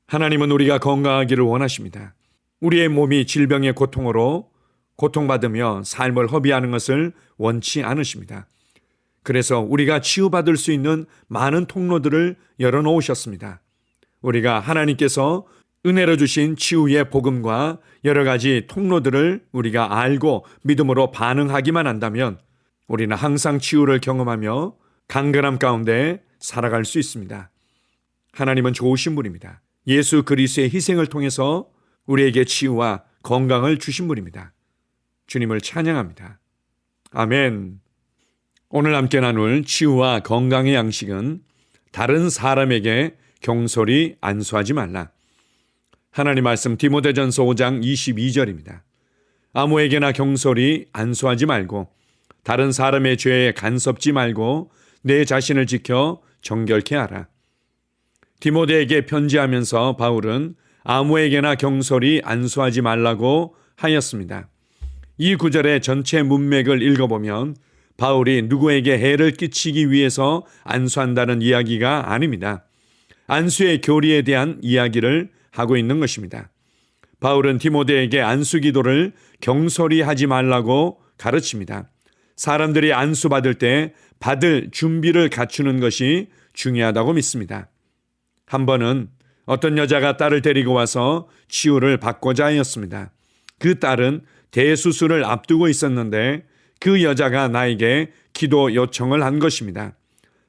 하나님은 우리가 건강하기를 원하십니다. 우리의 몸이 질병의 고통으로 고통받으며 삶을 허비하는 것을 원치 않으십니다. 그래서 우리가 치유받을 수 있는 많은 통로들을 열어놓으셨습니다. 우리가 하나님께서 은혜로 주신 치유의 복음과 여러 가지 통로들을 우리가 알고 믿음으로 반응하기만 한다면 우리는 항상 치유를 경험하며 강건함 가운데 살아갈 수 있습니다. 하나님은 좋으신 분입니다. 예수 그리스도의 희생을 통해서 우리에게 치유와 건강을 주신 분입니다. 주님을 찬양합니다. 아멘. 오늘 함께 나눌 치유와 건강의 양식은 다른 사람에게 경솔히 안수하지 말라. 하나님 말씀 디모데전서 5장 22절입니다. 아무에게나 경솔히 안수하지 말고 다른 사람의 죄에 간섭지 말고 내 자신을 지켜 정결케 하라. 디모데에게 편지하면서 바울은 아무에게나 경솔히 안수하지 말라고 하였습니다. 이 구절의 전체 문맥을 읽어보면 바울이 누구에게 해를 끼치기 위해서 안수한다는 이야기가 아닙니다. 안수의 교리에 대한 이야기를 하고 있는 것입니다. 바울은 디모데에게 안수 기도를 경솔히 하지 말라고 가르칩니다. 사람들이 안수받을 때 받을 준비를 갖추는 것이 중요하다고 믿습니다. 한 번은 어떤 여자가 딸을 데리고 와서 치유를 받고자 하였습니다. 그 딸은 대수술을 앞두고 있었는데 그 여자가 나에게 기도 요청을 한 것입니다.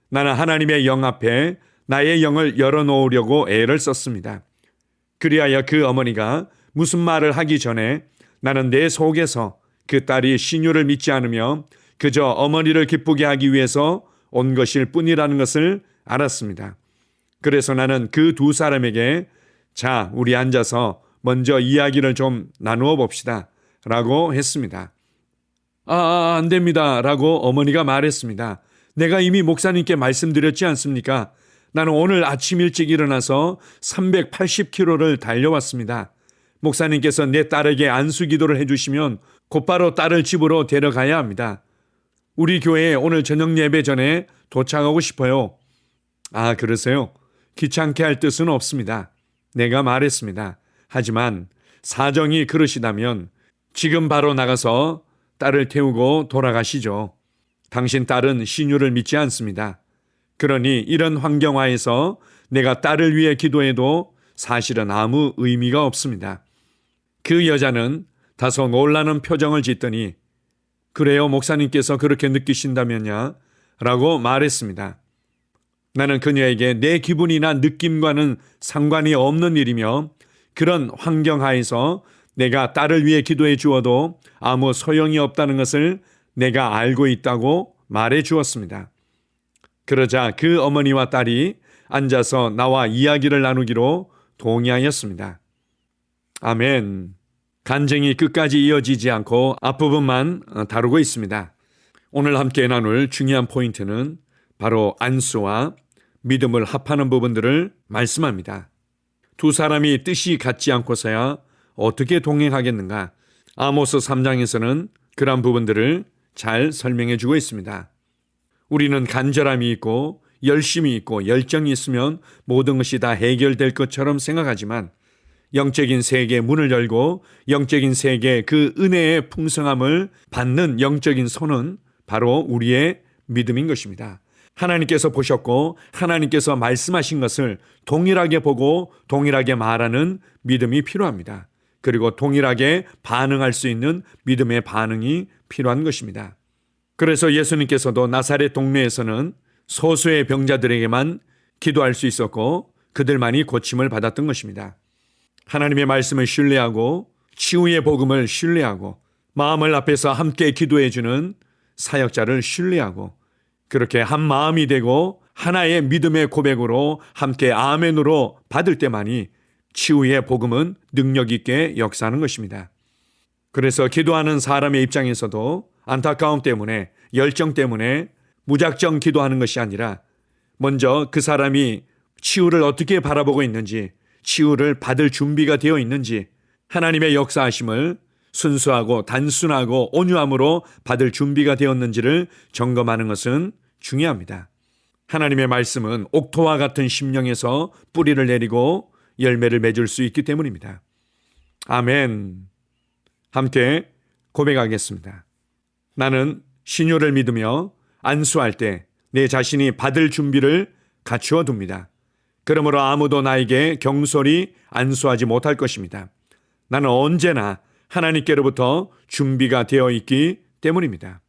나는 하나님의 영 앞에 나의 영을 열어놓으려고 애를 썼습니다. 그리하여 그 어머니가 무슨 말을 하기 전에 나는 내 속에서 그 딸이 신유를 믿지 않으며 그저 어머니를 기쁘게 하기 위해서 온 것일 뿐이라는 것을 알았습니다. 그래서 나는 그 두 사람에게 자, 우리 앉아서 먼저 이야기를 좀 나누어 봅시다 라고 했습니다. 안 됩니다 라고 어머니가 말했습니다. 내가 이미 목사님께 말씀드렸지 않습니까? 나는 오늘 아침 일찍 일어나서 380km를 달려왔습니다. 목사님께서 내 딸에게 안수 기도를 해주시면 곧바로 딸을 집으로 데려가야 합니다. 우리 교회에 오늘 저녁 예배 전에 도착하고 싶어요. 아, 그러세요? 귀찮게 할 뜻은 없습니다. 내가 말했습니다. 하지만 사정이 그러시다면 지금 바로 나가서 딸을 태우고 돌아가시죠. 당신 딸은 신유를 믿지 않습니다. 그러니 이런 환경하에서 내가 딸을 위해 기도해도 사실은 아무 의미가 없습니다. 그 여자는 다소 놀라는 표정을 짓더니 그래요, 목사님께서 그렇게 느끼신다면야 라고 말했습니다. 나는 그녀에게 내 기분이나 느낌과는 상관이 없는 일이며 그런 환경하에서 내가 딸을 위해 기도해 주어도 아무 소용이 없다는 것을 내가 알고 있다고 말해 주었습니다. 그러자 그 어머니와 딸이 앉아서 나와 이야기를 나누기로 동의하였습니다. 아멘. 간증이 끝까지 이어지지 않고 앞부분만 다루고 있습니다. 오늘 함께 나눌 중요한 포인트는 바로 안수와 믿음을 합하는 부분들을 말씀합니다. 두 사람이 뜻이 같지 않고서야 어떻게 동행하겠는가? 아모스 3장에서는 그런 부분들을 잘 설명해 주고 있습니다. 우리는 간절함이 있고 열심이 있고 열정이 있으면 모든 것이 다 해결될 것처럼 생각하지만 영적인 세계의 문을 열고 영적인 세계의 그 은혜의 풍성함을 받는 영적인 손은 바로 우리의 믿음인 것입니다. 하나님께서 보셨고 하나님께서 말씀하신 것을 동일하게 보고 동일하게 말하는 믿음이 필요합니다. 그리고 동일하게 반응할 수 있는 믿음의 반응이 필요한 것입니다. 그래서 예수님께서도 나사렛 동네에서는 소수의 병자들에게만 기도할 수 있었고 그들만이 고침을 받았던 것입니다. 하나님의 말씀을 신뢰하고 치유의 복음을 신뢰하고 마음을 앞에서 함께 기도해 주는 사역자를 신뢰하고 그렇게 한 마음이 되고 하나의 믿음의 고백으로 함께 아멘으로 받을 때만이 치유의 복음은 능력 있게 역사하는 것입니다. 그래서 기도하는 사람의 입장에서도 안타까움 때문에 열정 때문에 무작정 기도하는 것이 아니라 먼저 그 사람이 치유를 어떻게 바라보고 있는지 치유를 받을 준비가 되어 있는지 하나님의 역사하심을 순수하고 단순하고 온유함으로 받을 준비가 되었는지를 점검하는 것은 중요합니다. 하나님의 말씀은 옥토와 같은 심령에서 뿌리를 내리고 열매를 맺을 수 있기 때문입니다. 아멘. 함께 고백하겠습니다. 나는 신유를 믿으며 안수할 때 내 자신이 받을 준비를 갖추어 둡니다. 그러므로 아무도 나에게 경솔히 안수하지 못할 것입니다. 나는 언제나 하나님께로부터 준비가 되어 있기 때문입니다.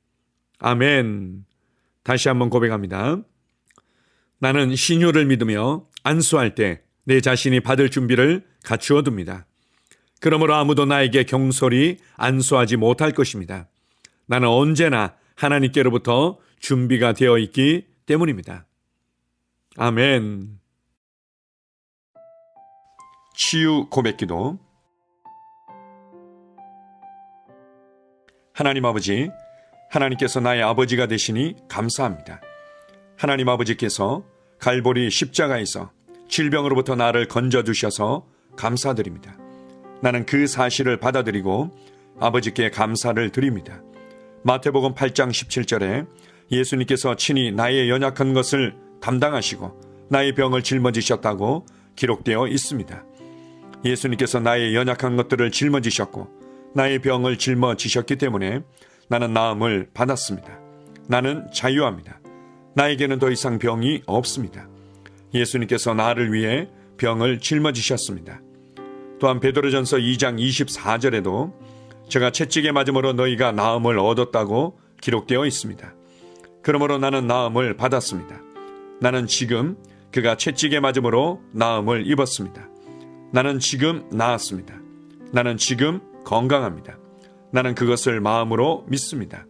아멘. 다시 한번 고백합니다. 나는 신유를 믿으며 안수할 때 내 자신이 받을 준비를 갖추어 둡니다. 그러므로 아무도 나에게 경솔히 안수하지 못할 것입니다. 나는 언제나 하나님께로부터 준비가 되어 있기 때문입니다. 아멘. 치유 고백기도. 하나님 아버지, 하나님께서 나의 아버지가 되시니 감사합니다. 하나님 아버지께서 갈보리 십자가에서 질병으로부터 나를 건져주셔서 감사드립니다. 나는 그 사실을 받아들이고 아버지께 감사를 드립니다. 마태복음 8장 17절에 예수님께서 친히 나의 연약한 것을 담당하시고 나의 병을 짊어지셨다고 기록되어 있습니다. 예수님께서 나의 연약한 것들을 짊어지셨고 나의 병을 짊어지셨기 때문에 나는 나음을 받았습니다. 나는 자유합니다. 나에게는 더 이상 병이 없습니다. 예수님께서 나를 위해 병을 짊어지셨습니다. 또한 베드로전서 2장 24절에도 제가 채찍에 맞음으로 너희가 나음을 얻었다고 기록되어 있습니다. 그러므로 나는 나음을 받았습니다. 나는 지금 그가 채찍에 맞음으로 나음을 입었습니다. 나는 지금 나았습니다. 나는 지금 건강합니다. 나는 그것을 마음으로 믿습니다.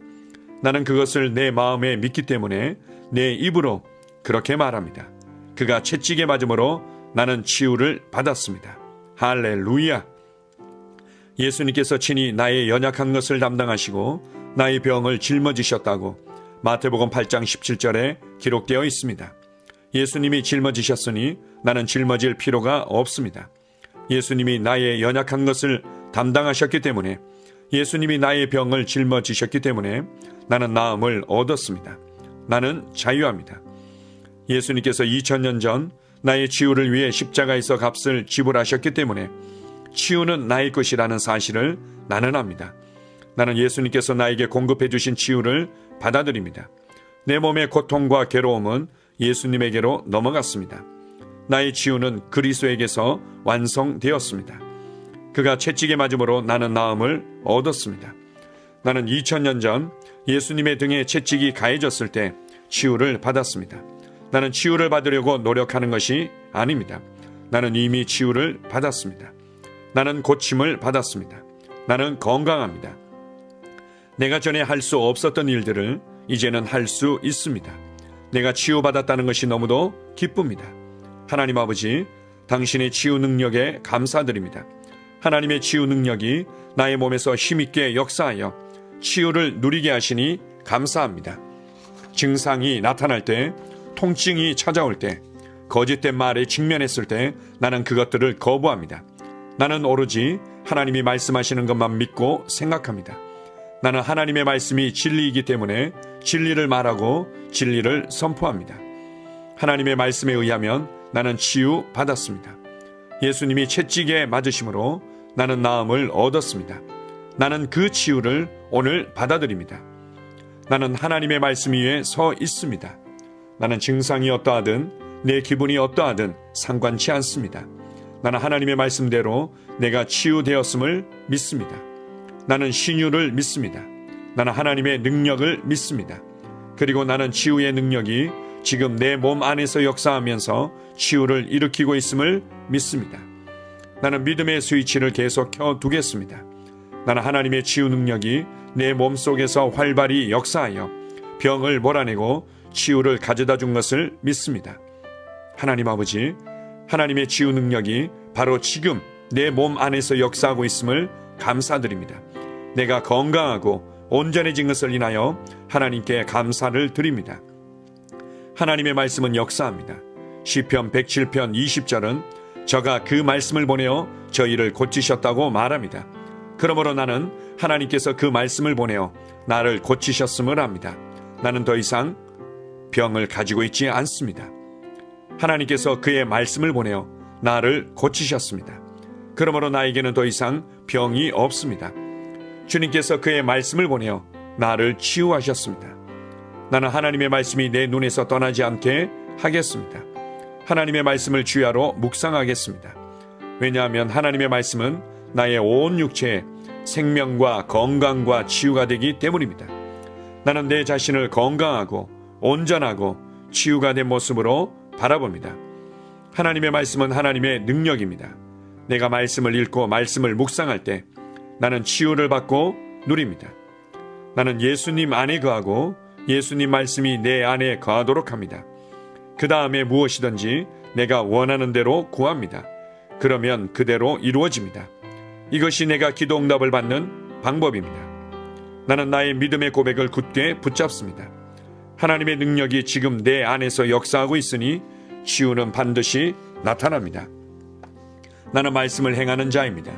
나는 그것을 내 마음에 믿기 때문에 내 입으로 그렇게 말합니다. 그가 채찍에 맞음으로 나는 치유를 받았습니다. 할렐루야! 예수님께서 친히 나의 연약한 것을 담당하시고 나의 병을 짊어지셨다고 마태복음 8장 17절에 기록되어 있습니다. 예수님이 짊어지셨으니 나는 짊어질 필요가 없습니다. 예수님이 나의 연약한 것을 담당하셨기 때문에, 예수님이 나의 병을 짊어지셨기 때문에 나는 나음을 얻었습니다. 나는 자유합니다. 예수님께서 2000년 전 나의 치유를 위해 십자가에서 값을 지불하셨기 때문에 치유는 나의 것이라는 사실을 나는 압니다. 나는 예수님께서 나에게 공급해 주신 치유를 받아들입니다. 내 몸의 고통과 괴로움은 예수님에게로 넘어갔습니다. 나의 치유는 그리스도에게서 완성되었습니다. 그가 채찍에 맞음으로 나는 나음을 얻었습니다. 나는 2000년 전 예수님의 등에 채찍이 가해졌을 때 치유를 받았습니다. 나는 치유를 받으려고 노력하는 것이 아닙니다. 나는 이미 치유를 받았습니다. 나는 고침을 받았습니다. 나는 건강합니다. 내가 전에 할 수 없었던 일들을 이제는 할 수 있습니다. 내가 치유받았다는 것이 너무도 기쁩니다. 하나님 아버지, 당신의 치유 능력에 감사드립니다. 하나님의 치유 능력이 나의 몸에서 힘있게 역사하여 치유를 누리게 하시니 감사합니다. 증상이 나타날 때, 통증이 찾아올 때, 거짓된 말에 직면했을 때 나는 그것들을 거부합니다. 나는 오로지 하나님이 말씀하시는 것만 믿고 생각합니다. 나는 하나님의 말씀이 진리이기 때문에 진리를 말하고 진리를 선포합니다. 하나님의 말씀에 의하면 나는 치유 받았습니다. 예수님이 채찍에 맞으심으로 나는 나음을 얻었습니다. 나는 그 치유를 오늘 받아들입니다. 나는 하나님의 말씀 위에 서 있습니다. 나는 증상이 어떠하든 내 기분이 어떠하든 상관치 않습니다. 나는 하나님의 말씀대로 내가 치유되었음을 믿습니다. 나는 신유를 믿습니다. 나는 하나님의 능력을 믿습니다. 그리고 나는 치유의 능력이 지금 내 몸 안에서 역사하면서 치유를 일으키고 있음을 믿습니다. 나는 믿음의 스위치를 계속 켜두겠습니다. 나는 하나님의 치유 능력이 내 몸 속에서 활발히 역사하여 병을 몰아내고 치유를 가져다 준 것을 믿습니다. 하나님 아버지, 하나님의 치유 능력이 바로 지금 내 몸 안에서 역사하고 있음을 감사드립니다. 내가 건강하고 온전해진 것을 인하여 하나님께 감사를 드립니다. 하나님의 말씀은 역사합니다. 시편 107편 20절은 저가 그 말씀을 보내어 저희를 고치셨다고 말합니다. 그러므로 나는 하나님께서 그 말씀을 보내어 나를 고치셨음을 압니다. 나는 더 이상 병을 가지고 있지 않습니다. 하나님께서 그의 말씀을 보내어 나를 고치셨습니다. 그러므로 나에게는 더 이상 병이 없습니다. 주님께서 그의 말씀을 보내어 나를 치유하셨습니다. 나는 하나님의 말씀이 내 눈에서 떠나지 않게 하겠습니다. 하나님의 말씀을 주야로 묵상하겠습니다. 왜냐하면 하나님의 말씀은 나의 온 육체에 생명과 건강과 치유가 되기 때문입니다. 나는 내 자신을 건강하고 온전하고 치유가 된 모습으로 바라봅니다. 하나님의 말씀은 하나님의 능력입니다. 내가 말씀을 읽고 말씀을 묵상할 때 나는 치유를 받고 누립니다. 나는 예수님 안에 거하고 예수님 말씀이 내 안에 거하도록 합니다. 그 다음에 무엇이든지 내가 원하는 대로 구합니다. 그러면 그대로 이루어집니다. 이것이 내가 기도 응답을 받는 방법입니다. 나는 나의 믿음의 고백을 굳게 붙잡습니다. 하나님의 능력이 지금 내 안에서 역사하고 있으니 치유는 반드시 나타납니다. 나는 말씀을 행하는 자입니다.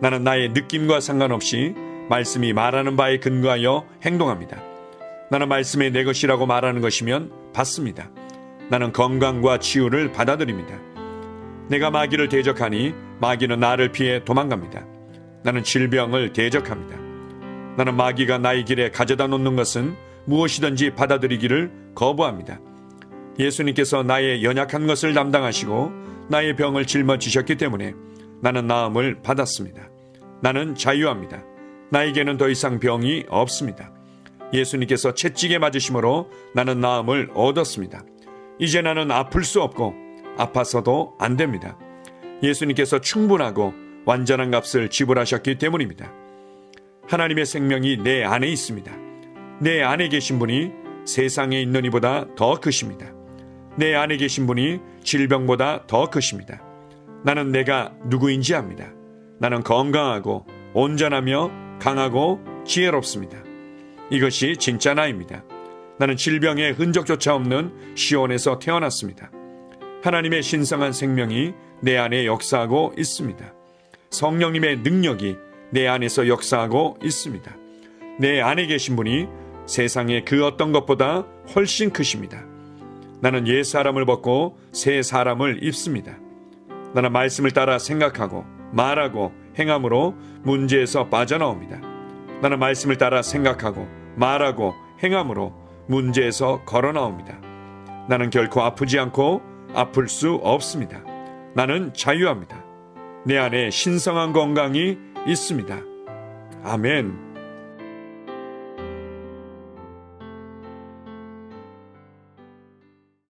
나는 나의 느낌과 상관없이 말씀이 말하는 바에 근거하여 행동합니다. 나는 말씀이 내 것이라고 말하는 것이면 받습니다. 나는 건강과 치유를 받아들입니다. 내가 마귀를 대적하니 마귀는 나를 피해 도망갑니다. 나는 질병을 대적합니다. 나는 마귀가 나의 길에 가져다 놓는 것은 무엇이든지 받아들이기를 거부합니다. 예수님께서 나의 연약한 것을 담당하시고 나의 병을 짊어지셨기 때문에 나는 나음을 받았습니다. 나는 자유합니다. 나에게는 더 이상 병이 없습니다. 예수님께서 채찍에 맞으심으로 나는 나음을 얻었습니다. 이제 나는 아플 수 없고 아파서도 안 됩니다. 예수님께서 충분하고 완전한 값을 지불하셨기 때문입니다. 하나님의 생명이 내 안에 있습니다. 내 안에 계신 분이 세상에 있는 이보다 더 크십니다. 내 안에 계신 분이 질병보다 더 크십니다. 나는 내가 누구인지 압니다. 나는 건강하고 온전하며 강하고 지혜롭습니다. 이것이 진짜 나입니다. 나는 질병의 흔적조차 없는 시온에서 태어났습니다. 하나님의 신성한 생명이 내 안에 역사하고 있습니다. 성령님의 능력이 내 안에서 역사하고 있습니다. 내 안에 계신 분이 세상의 그 어떤 것보다 훨씬 크십니다. 나는 옛 사람을 벗고 새 사람을 입습니다. 나는 말씀을 따라 생각하고 말하고 행함으로 문제에서 빠져나옵니다. 나는 말씀을 따라 생각하고 말하고 행함으로 문제에서 걸어나옵니다. 나는 결코 아프지 않고 아플 수 없습니다. 나는 자유합니다. 내 안에 신성한 건강이 있습니다. 아멘.